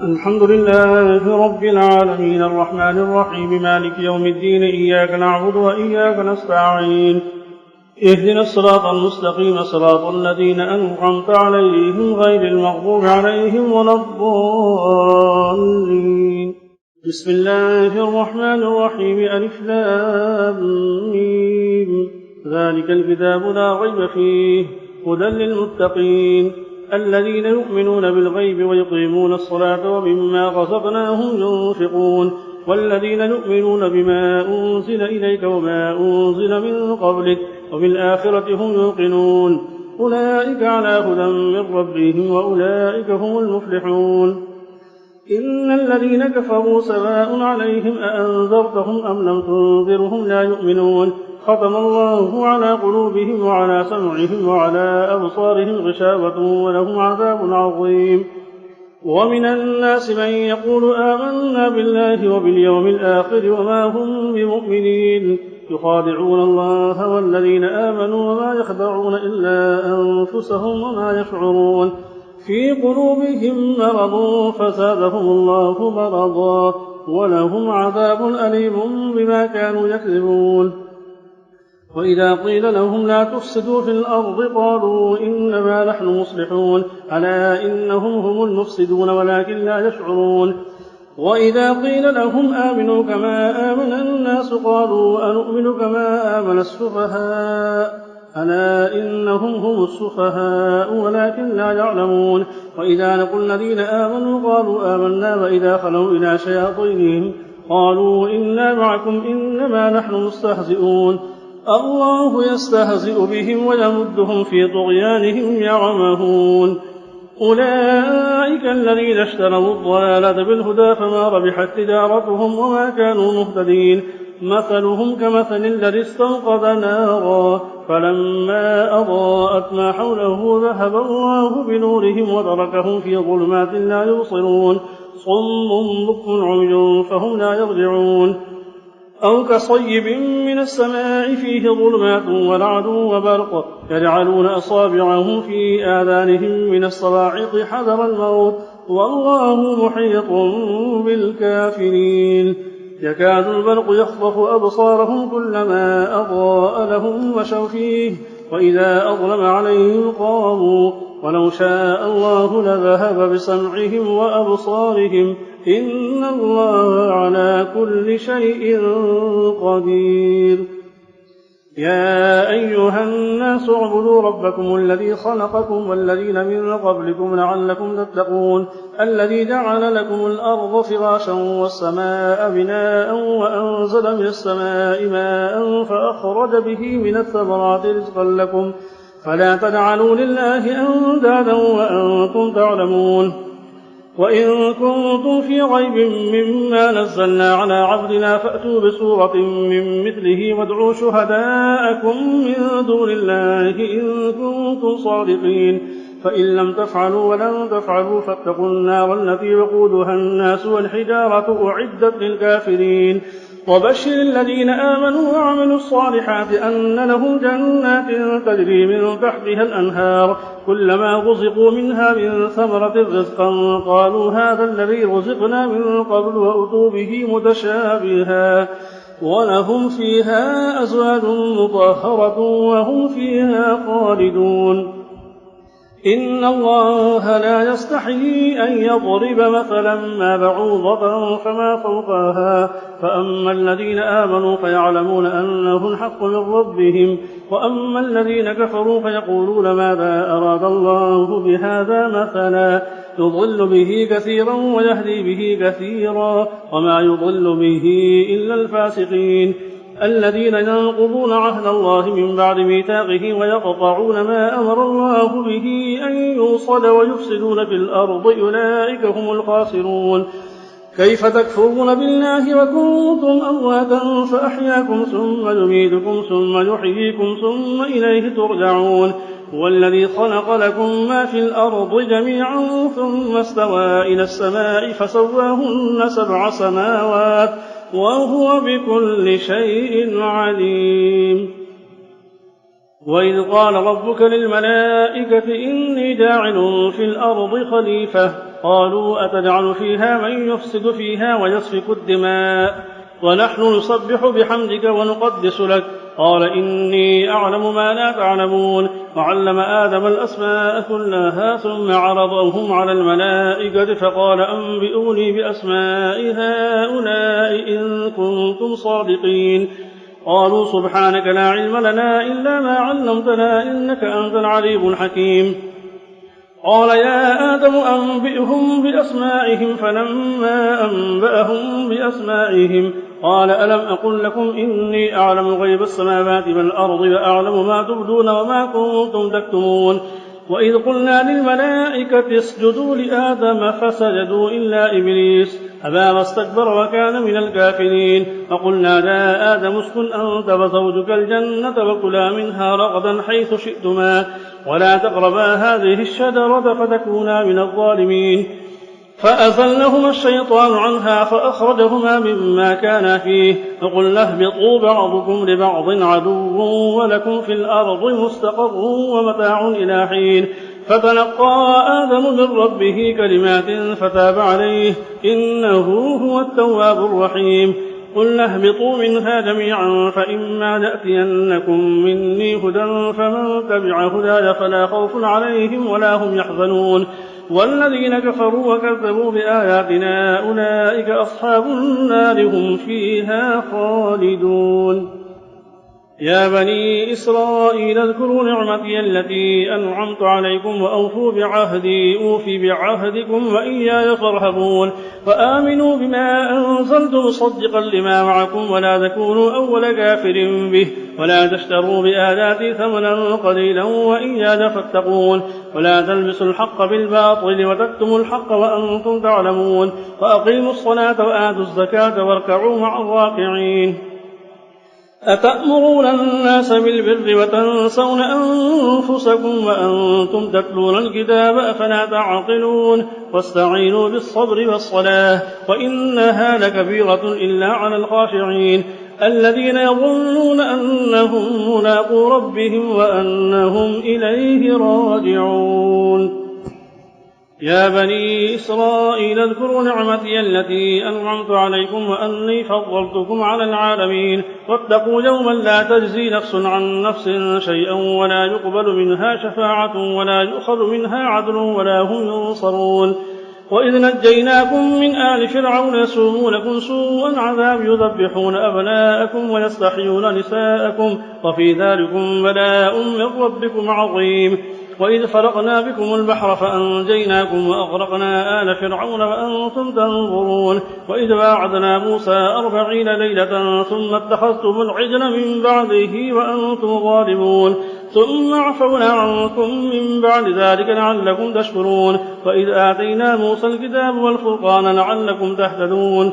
الحمد لله رب العالمين الرحمن الرحيم مالك يوم الدين إياك نعبد وإياك نستعين اهدنا الصراط المستقيم صراط الذين أنعمت عليهم غير المغضوب عليهم ولا الضالين. بسم الله الرحمن الرحيم ألف لام ميم ذلك الكتاب لا ريب فيه هدى للمتقين الذين يؤمنون بالغيب ويقيمون الصلاة ومما رزقناهم ينفقون والذين يؤمنون بما أنزل إليك وما أنزل من قبلك وبالآخرة هم يوقنون أولئك على هدى من ربهم وأولئك هم المفلحون. إن الذين كفروا سواء عليهم أأنذرتهم أم لم تنذرهم لا يؤمنون ختم الله على قلوبهم وعلى سمعهم وعلى أبصارهم غشاوة ولهم عذاب عظيم. ومن الناس من يقول آمنا بالله وباليوم الآخر وما هم بمؤمنين يخادعون الله والذين آمنوا وما يخدعون إلا أنفسهم وما يشعرون في قلوبهم مرض فزادهم الله مرضا ولهم عذاب أليم بما كانوا يكذبون. وإذا قيل لهم لا تفسدوا في الأرض قالوا إنما نحن مصلحون ألا إنهم هم المفسدون ولكن لا يشعرون. وإذا قيل لهم آمنوا كما آمن الناس قالوا أنؤمن كما آمن السفهاء ألا إنهم هم السفهاء ولكن لا يعلمون. وإذا لقوا الذين آمنوا قالوا آمنا وإذا خلوا إلى شياطينهم قالوا إنا معكم إنما نحن مستهزئون الله يستهزئ بهم ويمدهم في طغيانهم يعمهون. أولئك الذين اشتروا الضلالة بالهدى فما ربحت تجارتهم وما كانوا مهتدين مثلهم كمثل الذي استوقد نارا فلما أضاءت ما حوله ذهب الله بنورهم وتركهم في ظلمات لا يبصرون صم بكم عمي فهم لا يرجعون. أو كصيب من السماء فيه ظلمات ورعد وبرق يجعلون أصابعهم في آذانهم من الصواعق حذر الموت والله محيط بالكافرين. يكاد البرق يخطف أبصارهم كلما أضاء لهم مشوا فيه وإذا أظلم عليهم قاموا ولو شاء الله لذهب بسمعهم وأبصارهم إن الله على كل شيء قدير. يا أيها الناس اعبدوا ربكم الذي خلقكم والذين من قبلكم لعلكم تتقون الذي جعل لكم الأرض فراشا والسماء بناء وأنزل من السماء ماء فأخرج به من الثمرات رزقا لكم فلا تجعلوا لله أندادا وأنتم تعلمون. وإن كنتم في ريب مما نزلنا على عبدنا فأتوا بسورة من مثله وادعوا شهداءكم من دون الله إن كنتم صادقين فإن لم تفعلوا ولن تفعلوا فاتقوا النار التي وقودها الناس والحجارة أعدت للكافرين. وبشر الذين آمنوا وعملوا الصالحات أن لهم جنات تجري من تحتها الأنهار كلما رزقوا منها من ثمرة رزقا قالوا هذا الذي رزقنا من قبل وأتوا به متشابها ولهم فيها أزواج مطهرة وهم فيها خالدون. إن الله لا يستحيي أن يضرب مثلا ما بعوضة فما فوقها فأما الذين آمنوا فيعلمون أنه الحق من ربهم وأما الذين كفروا فيقولون ماذا أراد الله بهذا مثلا يضل به كثيرا ويهدي به كثيرا وما يضل به إلا الفاسقين الذين ينقضون عهد الله من بعد ميثاقه ويقطعون ما أمر الله به أن يوصل ويفسدون في الأرض أولئك هم الخاسرون. كيف تكفرون بالله وكنتم أمواتا فأحياكم ثم يميتكم ثم يحييكم ثم إليه ترجعون. هو الذي خلق لكم ما في الأرض جميعا ثم استوى إلى السماء فسواهن 7 سماوات وهو بكل شيء عليم. وإذ قال ربك للملائكة إني جاعل في الأرض خليفة قالوا أتجعل فيها من يفسد فيها ويسفك الدماء ونحن نسبح بحمدك ونقدس لك قال إني أعلم ما لا تعلمون وعلم آدم الأسماء كلها ثم عرضهم على الملائكة فقال أنبئوني بأسماء هؤلاء إن كنتم صادقين قالوا سبحانك لا علم لنا إلا ما علمتنا إنك أنت العليم الحكيم قال يا آدم أنبئهم بأسمائهم فلما أنبأهم بأسمائهم قال ألم أقل لكم إني أعلم غيب السماوات والأرض وأعلم ما تبدون وما كنتم تكتمون وإذ قلنا للملائكة اسجدوا لآدم فسجدوا إلا إبليس أبى واستكبر وكان من الكافرين فقلنا يا آدم اسكن أنت وزوجك الجنة وكلا منها رغدا حيث شئتما ولا تقربا هذه الشجرة فتكونا من الظالمين فأزلهما الشيطان عنها فأخرجهما مما كانا فيه فقلنا اهبطوا بعضكم لبعض عدو ولكم في الأرض مستقر ومتاع إلى حين فتلقى آدم من ربه كلمات فتاب عليه إنه هو التواب الرحيم قلنا اهبطوا منها جميعا فإما نأتينكم مني هدى فمن تبع هداي فلا خوف عليهم ولا هم يحزنون والذين كفروا وكذبوا بآياتنا أولئك أصحاب النار هم فيها خالدون يا بني إسرائيل اذكروا نعمتي التي أنعمت عليكم وأوفوا بعهدي أوف بعهدكم وإياي فارهبون وآمنوا بما أنزلت مصدقا لما معكم ولا تكونوا أول كافر به ولا تشتروا بآياتي ثمنا قليلا وإياي فاتقون ولا تلبسوا الحق بالباطل وتكتموا الحق وأنتم تعلمون وأقيموا الصلاة وآتوا الزكاة واركعوا مع الراكعين أتأمرون الناس بالبر وتنسون أنفسكم وأنتم تتلون الكتاب أفلا تعقلون واستعينوا بالصبر والصلاة وإنها لكبيرة إلا على الخاشعين الذين يظنون أنهم ملاقو ربهم وأنهم إليه راجعون يا بني إسرائيل اذكروا نعمتي التي أنعمت عليكم وأني فضلتكم على العالمين واتقوا يوما لا تجزي نفس عن نفس شيئا ولا يقبل منها شفاعة ولا يؤخذ منها عدل ولا هم ينصرون وإذ نجيناكم من آل فرعون يسومونكم سوء العذاب يذبحون أبناءكم ويستحيون نساءكم وفي ذلكم بلاء من ربكم عظيم وإذ فرقنا بكم البحر فأنجيناكم وأغرقنا آل فرعون وأنتم تنظرون وإذ واعدنا موسى 40 ليلة ثم اتخذتم العجل من بعده وأنتم ظالمون ثم عفونا عنكم من بعد ذلك لعلكم تشكرون وإذ آتينا موسى الكتاب والفرقان لعلكم تهتدون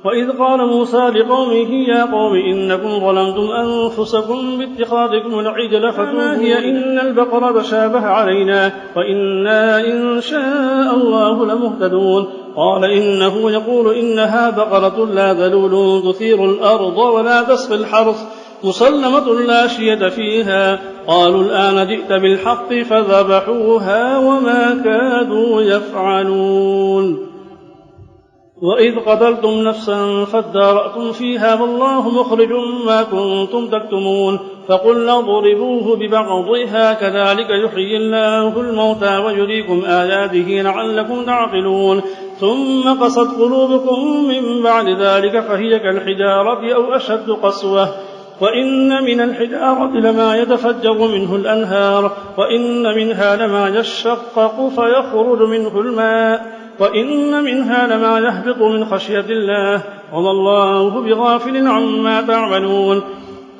وإذ قال موسى لقومه يا قوم إنكم ظلمتم أنفسكم باتخاذكم العجل فتوبوا هي إن البقرة تشابه علينا وإنا إن شاء الله لمهتدون قال إنه يقول إنها بقرة لا ذلول تثير الأرض ولا تسقي الحرث مسلمة لا شية فيها قالوا الآن جئت بالحق فذبحوها وما كادوا يفعلون وإذ قتلتم نفسا فادارأتم فيها والله مخرج ما كنتم تكتمون فقلنا اضربوه ببعضها كذلك يحيي الله الموتى ويريكم آياته لعلكم تعقلون ثم قست قلوبكم من بعد ذلك فهي كالحجارة أو أشد قسوة وإن من الحجارة لما يتفجر منه الأنهار وإن منها لما يشقق فيخرج منه الماء وإن منها لما يهبط من خشية الله وما الله بغافل عما تعملون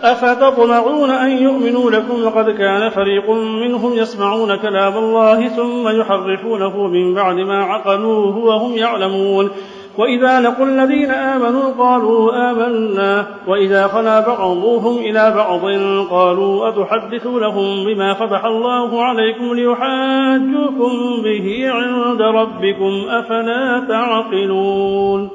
أفتطمعون أن يؤمنوا لكم وقد كان فريق منهم يسمعون كلام الله ثم يحرفونه من بعد ما عقلوه وهم يعلمون وإذا لقوا الذين آمنوا قالوا آمنا وإذا خلا بعضهم إلى بعض قالوا أتحدثونهم بما فتح الله عليكم ليحاجوكم به عند ربكم أفلا تعقلون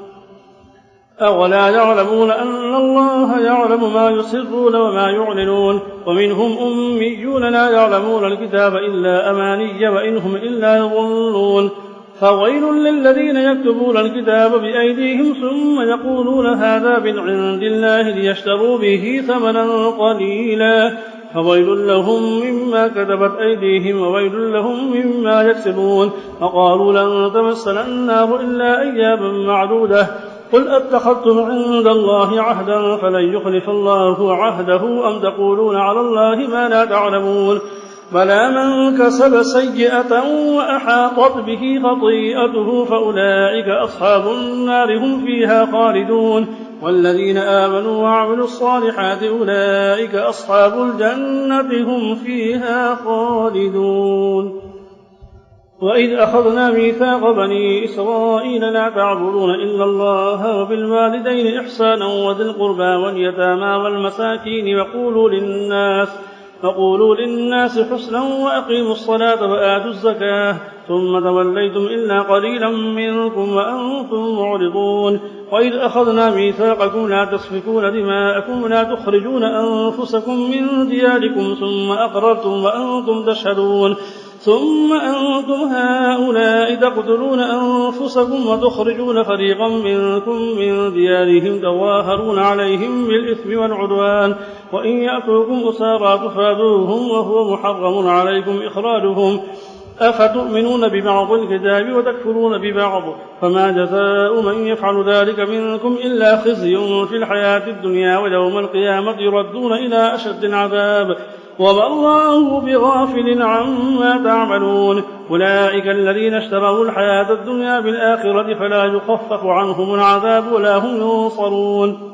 أولا يعلمون أن الله يعلم ما يسرون وما يعلنون ومنهم أميون لا يعلمون الكتاب إلا أماني وإنهم إلا يظنون فويل للذين يكتبون الكتاب بأيديهم ثم يقولون هذا من عند الله ليشتروا به ثمنا قليلا فويل لهم مما كتبت أيديهم وويل لهم مما يكسبون. وقالوا لن تمسنا النار إلا أياما معدودة قل أتخذتم عند الله عهدا فلن يخلف الله عهده أم تقولون على الله ما لا تعلمون. بلى من كسب سيئة وأحاطت به خطيئته فأولئك أصحاب النار هم فيها خالدون. والذين آمنوا وعملوا الصالحات أولئك أصحاب الجنة هم فيها خالدون. وإذ أخذنا ميثاق بني إسرائيل لا تعبدون إلا الله وبالوالدين إحسانا وذي القربى واليتامى والمساكين وقولوا للناس حسنا وأقيموا الصلاة وآتوا الزكاة ثم توليتم إلا قليلا منكم وأنتم معرضون. وإذ أخذنا ميثاقكم لا تسفكون دماءكم ولا تخرجون أنفسكم من دياركم ثم أقررتم وأنتم تشهدون ثم أنتم هؤلاء تقتلون أنفسكم وتخرجون فريقا منكم من ديارهم تظاهرون عليهم بالإثم والعدوان وإن يأتوكم أسارى تفادوهم وهو محرم عليكم إخراجهم أفتؤمنون ببعض الكتاب وتكفرون ببعض فما جزاء من يفعل ذلك منكم إلا خزي في الحياة الدنيا ويوم القيامة يردون إلى أشد العذاب وما الله بغافل عما تعملون. أولئك الذين اشتروا الحياة الدنيا بالآخرة فلا يخفف عنهم العذاب ولا هم ينصرون.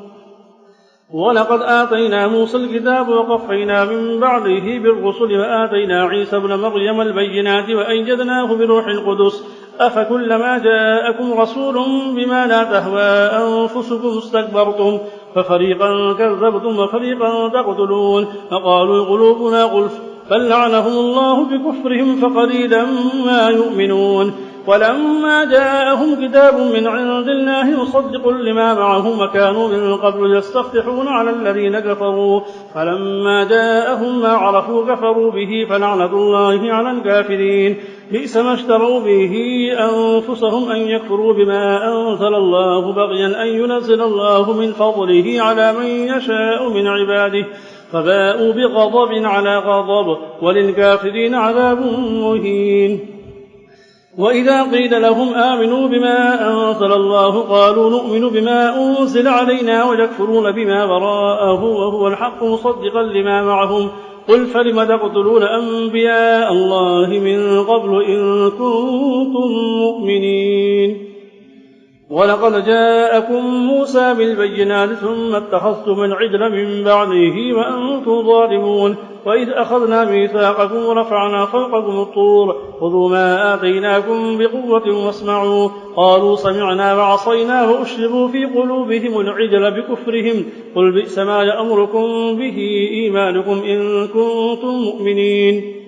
ولقد آتينا موسى الكتاب وقفينا من بعده بالرسل وآتينا عيسى ابن مريم البينات وأيدناه بروح القدس أفكلما جاءكم رسول بما لا تهوى أنفسكم استكبرتم ففريقا كذبتم وفريقا تقتلون فقالوا قلوبنا غلف بل لعنهم الله بكفرهم فقليلا ما يؤمنون. ولما جاءهم كتاب من عند الله مصدق لما معهم وكانوا من قبل يستفتحون على الذين كفروا فلما جاءهم ما عرفوا كفروا به فلعنة الله على الكافرين. بئس ما اشتروا به أنفسهم أن يكفروا بما أنزل الله بغيا أن ينزل الله من فضله على من يشاء من عباده فباءوا بغضب على غضب وللكافرين عذاب مهين. وإذا قيل لهم آمنوا بما أنزل الله قالوا نؤمن بما أنزل علينا ويكفرون بما وراءه وهو الحق مصدقا لما معهم قل فلم تقتلون أنبياء الله من قبل إن كنتم مؤمنين. ولقد جاءكم موسى بالبينات ثم اتخذتم العجل من بعده وأنتم ظالمون. وإذ أخذنا ميثاقكم ورفعنا فوقكم الطور خذوا ما آتيناكم بقوة واسمعوا قالوا سمعنا وعصينا وأشربوا في قلوبهم العجل بكفرهم قل بئس ما يأمركم به إيمانكم إن كنتم مؤمنين.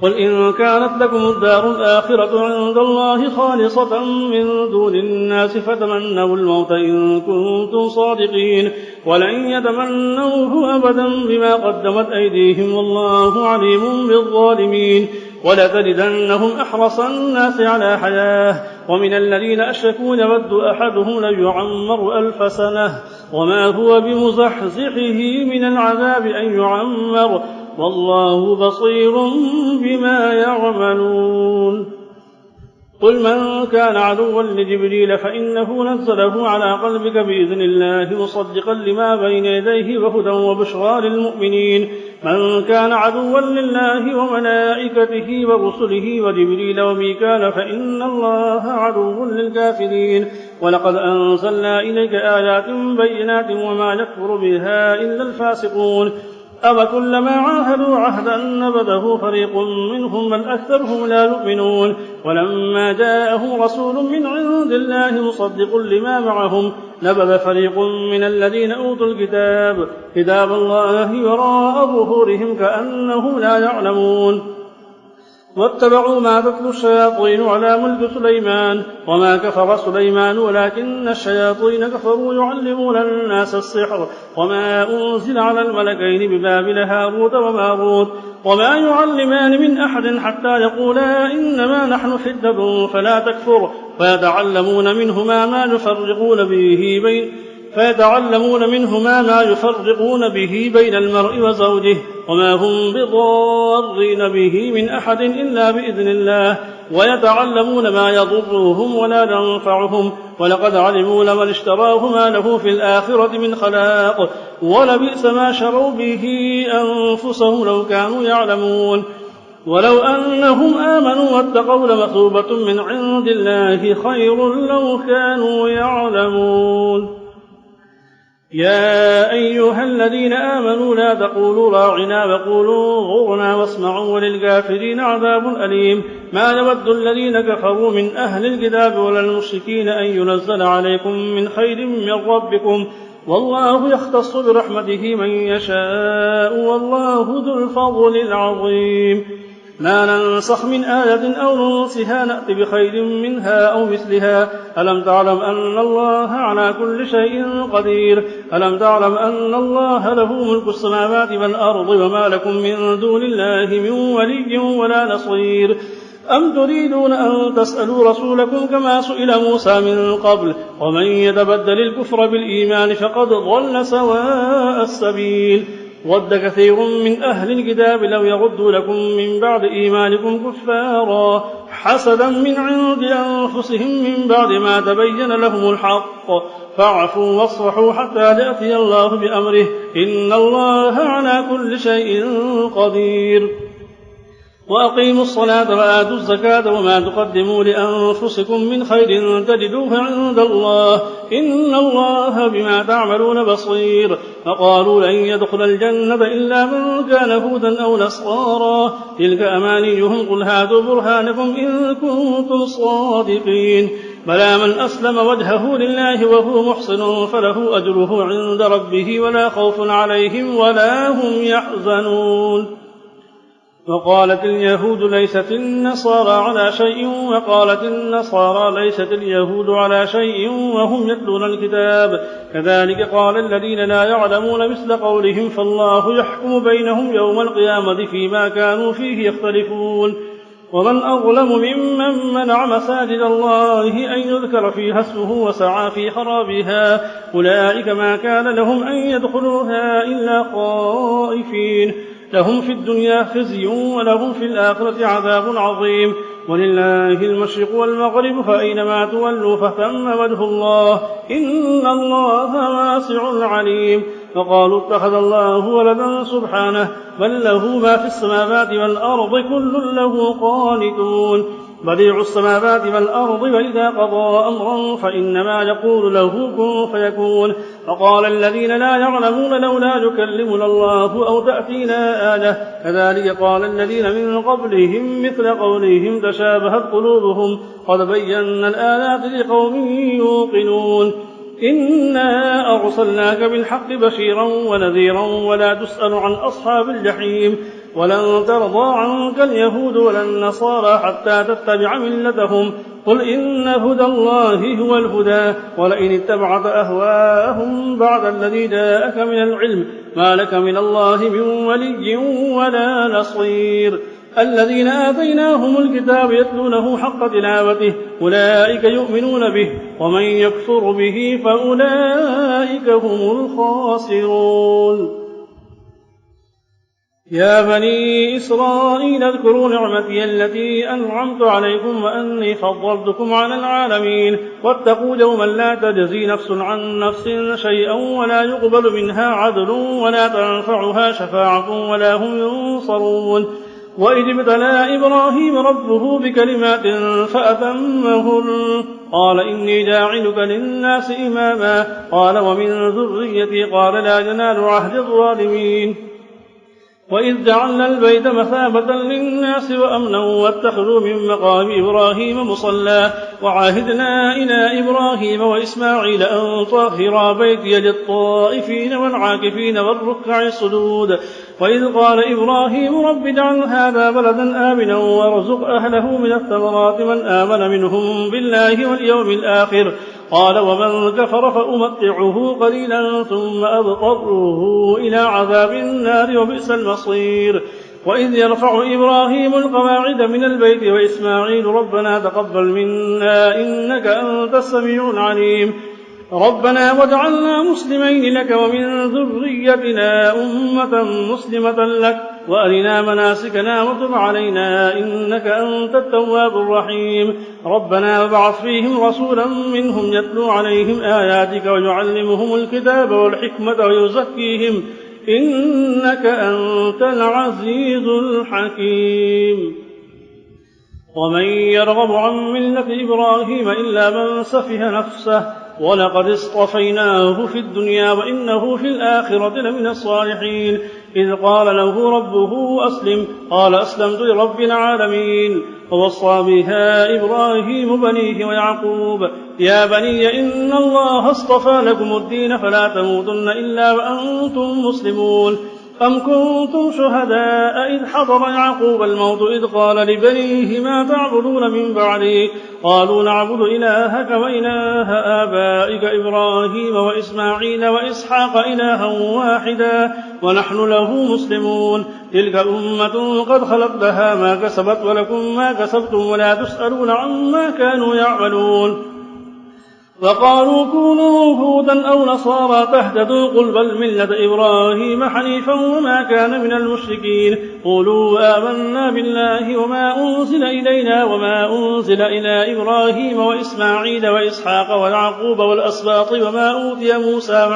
قل إن كانت لكم الدار الآخرة عند الله خالصة من دون الناس فتمنوا الموت إن كنتم صادقين ولن يتمنوه أبدا بما قدمت أيديهم والله عليم بالظالمين. ولتجدنهم أحرص الناس على حياة ومن الذين أشركوا يود أحدهم ليعمر 1000 سنة وما هو بمزحزحه من العذاب أن يعمر والله بصير بما يعملون. قل من كان عدوا لجبريل فإنه نزله على قلبك بإذن الله مصدقا لما بين يديه وهدى وبشرى للمؤمنين. من كان عدوا لله وملائكته ورسله وجبريل وميكال فإن الله عدو للكافرين. ولقد أنزلنا إليك آيات بينات وما يكفر بها إلا الفاسقون. أَوَكُلَّمَا عَاهَدُوا عَهْدًا نَبَذَهُ فريق منهم بل أكثرهم لا يؤمنون. ولما جاءهم رسول من عند الله مصدق لما معهم نبذ فريق من الذين أوتوا الكتاب كتاب الله وراء ظهورهم كأنهم لا يعلمون. واتبعوا ما تتلو الشياطين على ملك سليمان وما كفر سليمان ولكن الشياطين كفروا يعلمون الناس السحر وما أنزل على الملكين ببابل هاروت وماروت وما يعلمان من أحد حتى يقولا إنما نحن فتنة فلا تكفر فيتعلمون منهما ما يفرقون به بين المرء وزوجه وما هم بضارين به من أحد إلا بإذن الله ويتعلمون ما يضرهم ولا ينفعهم ولقد علموا لمن اشتراه ما له في الآخرة من خلاق ولبئس ما شروا به أنفسهم لو كانوا يعلمون ولو أنهم آمنوا واتقوا لمثوبة من عند الله خير لو كانوا يعلمون. يا أيها الذين آمنوا لا تقولوا راعنا وقولوا انظرنا واسمعوا وللكافرين عذاب أليم. ما يود الذين كفروا من أهل الكتاب ولا المشركين أن ينزل عليكم من خير من ربكم والله يختص برحمته من يشاء والله ذو الفضل العظيم. ما ننسخ من آية أو ننسها نأت بخير منها أو مثلها ألم تعلم أن الله على كل شيء قدير ألم تعلم أن الله له ملك السماوات والأرض وما لكم من دون الله من ولي ولا نصير أم تريدون أن تسألوا رسولكم كما سئل موسى من قبل ومن يتبدل الكفر بالإيمان فقد ضل سواء السبيل. ود كثير من أهل الكتاب لو يردوا لكم من بعد إيمانكم كفارا حسدا من عند أنفسهم من بعد ما تبين لهم الحق فاعفوا واصفحوا حتى يأتي الله بأمره إن الله على كل شيء قدير. وأقيموا الصلاة وآتوا الزكاة وما تقدموا لأنفسكم من خير تجدوه عند الله إن الله بما تعملون بصير. فقالوا لن يدخل الجنة إلا من كان هودا أو نصارى تلك أمانيهم قل هاتوا برهانكم إن كنتم صادقين. بلى من أسلم وجهه لله وهو محسن فله أجره عند ربه ولا خوف عليهم ولا هم يحزنون. وقالت اليهود ليست النصارى على شيء وقالت النصارى ليست اليهود على شيء وهم يتلون الكتاب كذلك قال الذين لا يعلمون مثل قولهم فالله يحكم بينهم يوم القيامة فيما كانوا فيه يختلفون. ومن أظلم ممن منع مساجد الله أن يذكر فيها اسمه وسعى في خرابها أولئك ما كان لهم أن يدخلوها إلا خائفين لهم في الدنيا خزي ولهم في الآخرة عذاب عظيم. ولله المشرق والمغرب فأينما تولوا فثم وجه الله إن الله واسع عليم. فقالوا اتخذ الله ولدا سبحانه بل له ما في السماوات والأرض كل له قانتون. بديع السماوات والأرض وإذا قضى أمرا فإنما يقول له كن فيكون. فقال الذين لا يعلمون لولا يكلمنا الله أو تأتينا آية كذلك قال الذين من قبلهم مثل قولهم تشابهت قلوبهم قد بينا الآيات لقوم يوقنون. إنا أرسلناك بالحق بشيرا ونذيرا ولا تسأل عن أصحاب الجحيم. ولن ترضى عنك اليهود ولا النصارى حتى تتبع ملتهم قل إن هدى الله هو الهدى ولئن اتبعت أهواءهم بعد الذي جاءك من العلم ما لك من الله من ولي ولا نصير. الذين آتيناهم الكتاب يتلونه حق تلاوته أولئك يؤمنون به ومن يكفر به فأولئك هم الخاسرون. يا بني إسرائيل اذكروا نعمتي التي أنعمت عليكم وأني فضلتكم على العالمين واتقوا يوما لا تجزي نفس عن نفس شيئا ولا يقبل منها عدل ولا تنفعها شفاعة ولا هم ينصرون. وإذ ابتلى إبراهيم ربه بكلمات فأتمهن قال إني جاعلك للناس إماما قال ومن ذريتي قال لا ينال عهد الظالمين. وإذ جعلنا البيت مثابة للناس وأمنا واتخذوا من مقام إبراهيم مصلى وعاهدنا إلى إبراهيم وإسماعيل أن طهرا بيتي للطائفين والعاكفين والركع السجود. وإذ قال إبراهيم رب اجعل هذا بلدا آمنا وارزق أهله من الثمرات من آمن منهم بالله واليوم الآخر قال ومن كفر فأمتعه قليلا ثم أضطره إلى عذاب النار وبئس المصير. وإذ يرفع إبراهيم القواعد من البيت وإسماعيل ربنا تقبل منا إنك أنت السميع العليم ربنا واجعلنا مسلمين لك ومن ذريتنا أمة مسلمة لك وأرنا مناسكنا وتب علينا إنك أنت التواب الرحيم ربنا وابعث فيهم رسولا منهم يتلو عليهم آياتك ويعلمهم الكتاب والحكمة ويزكيهم إنك أنت العزيز الحكيم ومن يرغب عن ملة إبراهيم إلا من سفه نفسه ولقد اصطفيناه في الدنيا وإنه في الآخرة لمن الصالحين إذ قال له ربه أسلم قال أسلمت لرب العالمين ووصى بها إبراهيم بنيه ويعقوب يا بني إن الله اصطفى لكم الدين فلا تموتن إلا وأنتم مسلمون أم كنتم شهداء إذ حضر يعقوب الموت إذ قال لبنيه ما تعبدون من بعدي قالوا نعبد إلهك وإله آبائك إبراهيم وإسماعيل وإسحاق إلها واحدا ونحن له مسلمون تلك أمة قد خلت لها ما كسبت ولكم ما كسبتم ولا تسألون عما كانوا يعملون وقالوا كونوا هودا أو نصارى تهتدوا قل بل ملة إبراهيم حنيفا وما كان من المشركين قولوا آمنا بالله وما أنزل إلينا وما أنزل إلى إبراهيم وإسماعيل وإسحاق ويعقوب والأسباط وما أوتي موسى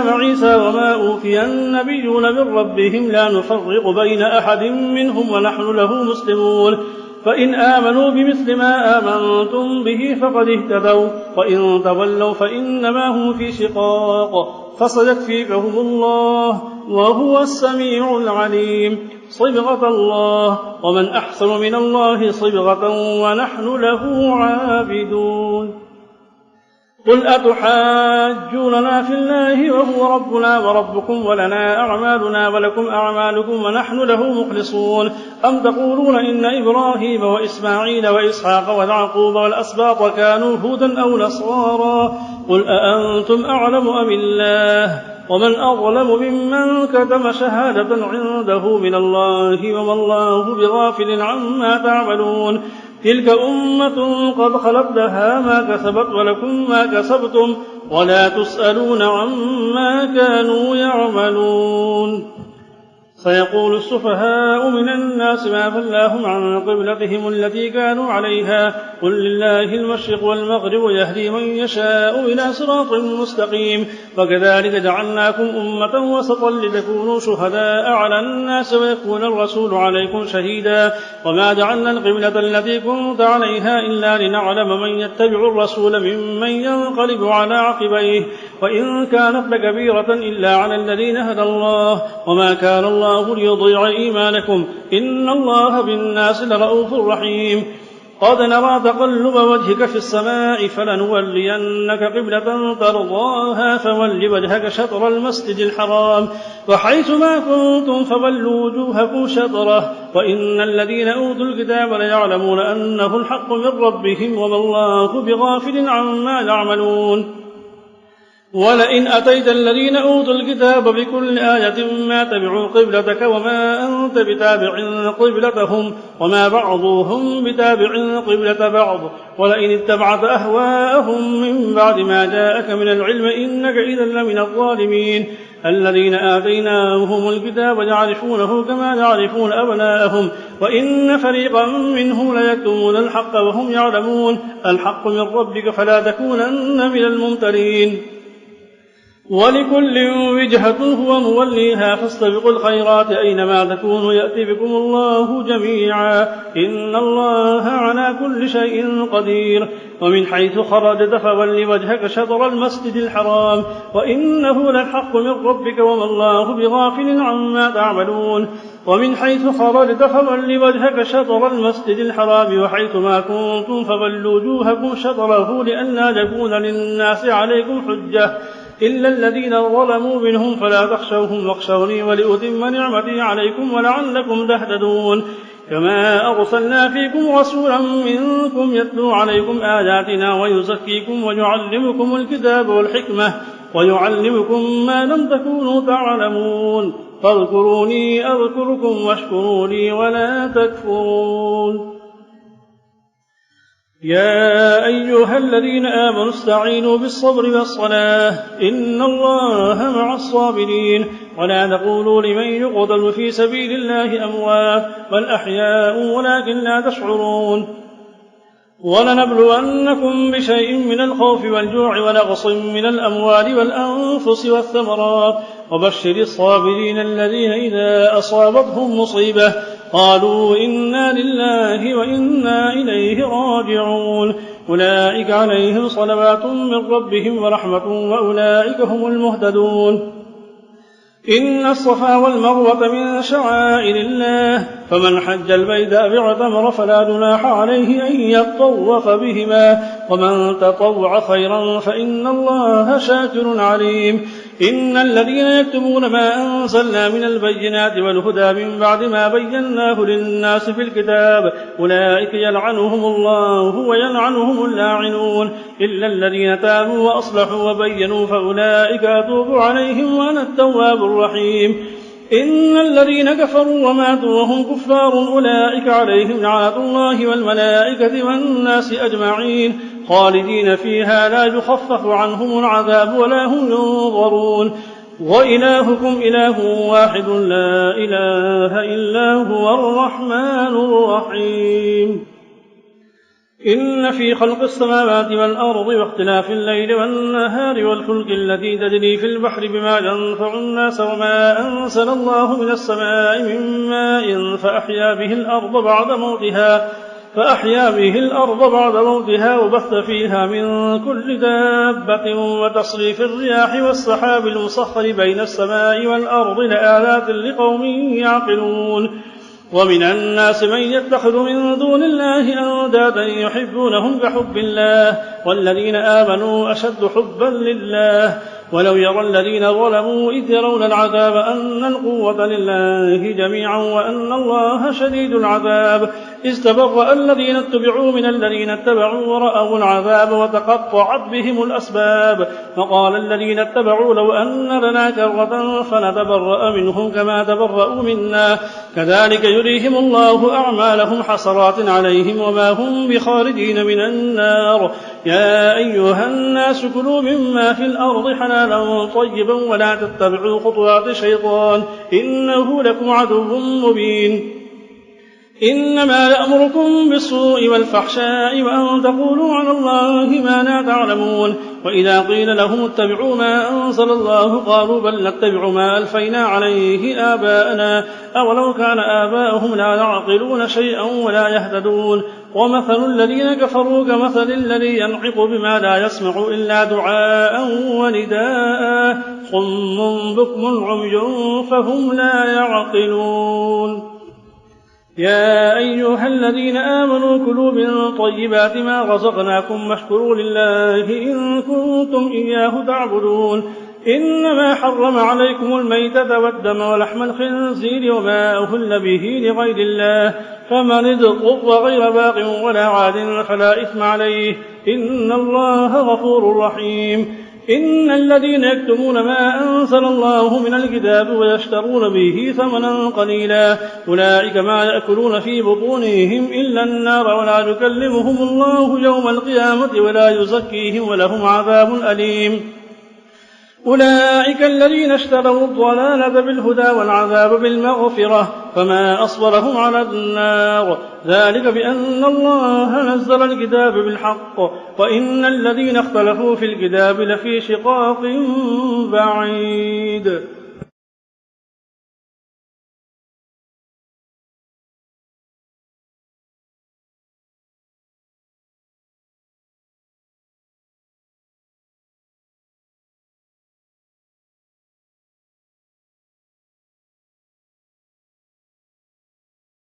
وعيسى وما أوتي النبيون من ربهم لا نفرق بين أحد منهم ونحن له مسلمون فإن آمنوا بمثل ما آمنتم به فقد اهتدوا وإن تولوا فإنما هم في شقاق فسيكفيكهم الله وهو السميع العليم صبغة الله ومن أحسن من الله صبغة ونحن له عابدون قل أتحاجوننا في الله وهو ربنا وربكم ولنا أعمالنا ولكم أعمالكم ونحن له مخلصون أم تقولون إن إبراهيم وإسماعيل وإسحاق ويعقوب والأسباط كانوا هودا أو نصارى قل أأنتم أعلم أم الله ومن أظلم ممن كتم شهادة عنده من الله وما الله بغافل عما تعملون تلك أمة قد خلت لها ما كسبت ولكم ما كسبتم ولا تسألون عما كانوا يعملون سيقول السفهاء من الناس ما فلاهم عن قبلتهم التي كانوا عليها قل لله المشرق والمغرب يهدي من يشاء إلى صراط مستقيم وكذلك جعلناكم أمة وسطا لتكونوا شهداء على الناس ويكون الرسول عليكم شهيدا وما جعلنا القبلة التي كنت عليها إلا لنعلم من يتبع الرسول ممن ينقلب على عقبيه وإن كانت لكبيرة إلا على الذين هدى الله وما كان الله ليضيع إيمانكم إن الله بالناس لرؤوف رحيم قد نرى تقلب وجهك في السماء فلنولينك قبلة ترضاها فول وجهك شطر المسجد الحرام وحيث ما كنتم فولوا وجوهكم شطره وإن الذين أوتوا الكتاب ليعلمون أنه الحق من ربهم وما الله بغافل عما يعملون ولئن أتيت الذين أوتوا الكتاب بكل آية ما تبعوا قبلتك وما أنت بتابع قبلتهم وما بعضهم بتابع قبلة بعض ولئن اتبعت أهواءهم من بعد ما جاءك من العلم إنك إذا لمن الظالمين الذين آتيناهم الكتاب يعرفونه كما يعرفون أبناءهم وإن فريقا منهم ليكتمون الحق وهم يعلمون الحق من ربك فلا تكونن من الممترين ولكل وجهة هو موليها فاستبقوا الخيرات أينما تكونوا يأتي بكم الله جميعا إن الله على كل شيء قدير ومن حيث خرجت فول وجهك شطر المسجد الحرام وإنه للحق من ربك وما الله بغافل عما تعملون ومن حيث خرجت فول وجهك شطر المسجد الحرام وحيث ما كنتم فولوا وجوهكم شطره لئلا يكون للناس عليكم حجة إلا الذين ظلموا منهم فلا تخشوهم واخشوني ولأتم نعمتي عليكم ولعلكم تهتدون كما أرسلنا فيكم رسولا منكم يتلو عليكم آياتنا ويزكيكم ويعلمكم الكتاب والحكمة ويعلمكم ما لم تكونوا تعلمون فاذكروني أذكركم واشكروا لي ولا تكفرون. يا أيها الذين آمنوا استعينوا بالصبر والصلاة إن الله مع الصابرين ولا تقولوا لمن يقتل في سبيل الله أموات بل أحياء ولكن لا تشعرون. ولنبلونكم بشيء من الخوف والجوع ونقص من الأموال والأنفس والثمرات وبشر الصابرين الذين إذا أصابتهم مصيبة قالوا إنا لله وإنا إليه راجعون أولئك عليهم صلوات من ربهم ورحمة وأولئك هم المهتدون. إن الصفا والمروة من شعائر الله فمن حج البيت أو اعتمر فلا جناح عليه أن يطوف بهما ومن تطوع خيرا فإن الله شاكر عليم. إن الذين يكتمون ما أنزلنا من البينات والهدى من بعد ما بيناه للناس في الكتاب أولئك يلعنهم الله ويلعنهم اللاعنون إلا الذين تابوا وأصلحوا وبينوا فأولئك أتوب عليهم وأنا التواب الرحيم. إن الذين كفروا وماتوا وهم كفار أولئك عليهم لعنة الله والملائكة والناس أجمعين خالدين فيها لا يخفف عنهم العذاب ولا هم ينظرون. وإلهكم إله واحد لا إله إلا هو الرحمن الرحيم. إن في خلق السماوات والأرض واختلاف الليل والنهار والفلك التي تجري في البحر بما ينفع الناس وما أنزل الله من السماء من ماء فأحيا به الأرض بعد موتها وبث فيها من كل دابة وتصريف الرياح والسحاب المسخر بين السماء والأرض لآيات لقوم يعقلون. ومن الناس من يتخذ من دون الله أندادا يحبونهم كحب الله والذين آمنوا أشد حبا لله ولو يرى الذين ظلموا إذ يرون العذاب أن القوة لله جميعا وأن الله شديد العذاب استبرأ الذين اتبعوا من الذين اتبعوا ورأوا العذاب وتقطعت بهم الأسباب وقال الذين اتبعوا لو أن لنا كرة فنتبرأ منهم كما تبرأوا منا كذلك يريهم الله أعمالهم حسرات عليهم وما هم بخارجين من النار. يا أيها الناس كلوا مما في الأرض حلالا طيبا ولا تتبعوا خطوات الشيطان إنه لكم عدو مبين. إنما يأمركم بالسوء والفحشاء وأن تقولوا على الله ما لا تعلمون. وإذا قيل لهم اتبعوا ما أنزل الله قالوا بل نتبع ما ألفينا عليه آباءنا أولو كان آباؤهم لا يعقلون شيئا ولا يهتدون. ومثل الذين كفروا كمثل الذي ينعق بما لا يسمع إلا دعاء ونداء صم بكم عمي فهم لا يعقلون. يا أيها الذين آمنوا كلوا من طيبات ما رزقناكم واشكروا لله إن كنتم إياه تعبدون. إنما حرم عليكم الميتة والدم ولحم الخنزير وما أهل به لغير الله فمن اضطر غير باغ ولا عاد فلا إثم عليه إن الله غفور رحيم. إن الذين يكتمون ما أنزل الله من الكتاب ويشترون به ثمنا قليلا أولئك ما يأكلون في بطونهم إلا النار ولا يكلمهم الله يوم القيامة ولا يزكيهم ولهم عذاب أليم. أولئك الذين اشتروا الضلالة بالهدى والعذاب بالمغفرة فما أصبرهم على النار ذلك بأن الله نزل الكتاب بالحق وإن الذين اختلفوا في الكتاب لفي شقاق بعيد.